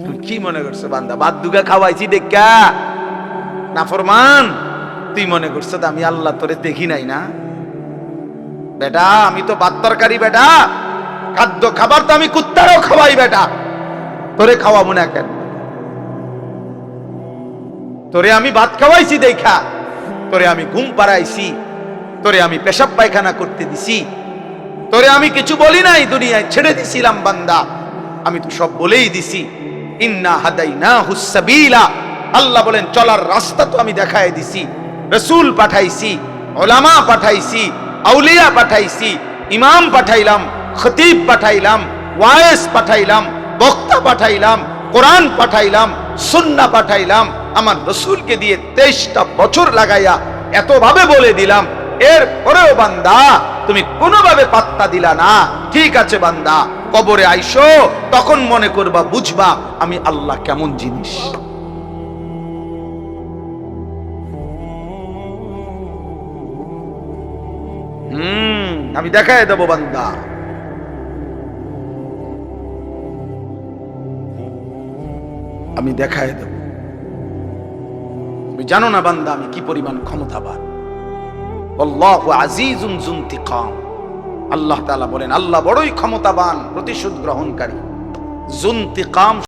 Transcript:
তুই কি মনে করছো বান্দা, বাদ দুগা খাওয়াইছি দেখা নাফরমান? তুই মনে করছো আমি আল্লাহ তোরে দেখি নাই না? বেটা আমি তো ভাত তরকারি বেটা, খাদ্য খাবার তো আমি কুত্তারও খাওয়াই বেটা, তোরে খাওয়াবো না কেন? তোরে আমি ভাত খাওয়াইছি দেখা, তোরে আমি ঘুম পাড়াইছি, তোরে আমি পেশাব পায়খানা করতে দিছি, তোরে আমি কিছু বলি নাই, দুনিয়ায় ছেড়ে দিছিলাম বান্দা, আমি তো সব বলেই দিছি। ইন্না হাদাইনাহুস সাবিলা, আল্লাহ বলেন চলার রাস্তা তো আমি দেখায় দিছি। রাসূল পাঠাইছি, উলামা পাঠাইছি, আউলিয়া পাঠাইছি, ইমাম পাঠাইলাম, খতিব পাঠাইলাম, ওয়াইজ পাঠাইলাম, বক্তা পাঠাইলাম, কোরআন পাঠাইলাম, সুন্নাহ পাঠাইলাম, আমার রাসূলকে দিয়ে 23টা বছর লাগাইয়া এত ভাবে বলে দিলাম। এর পরেও বান্দা তুমি কোনোভাবে পাত্তা দিলা না। ঠিক আছে বান্দা, কবরে আইসো, তখন মনে করবা, বুঝবা আমি আল্লাহ কেমন জিনিস। আমি দেখায় দেব বান্দা। আমি দেখায় দেব। তুমি জানো না বান্দা আমি কি পরিমাণ ক্ষমতাবান। আল্লাহু আজিজুন যুনতিকাম, আল্লাহ তাআলা বলেন আল্লাহ বড়ই ক্ষমতাবান, প্রতিশোধ গ্রহণকারী। যুনতিকাম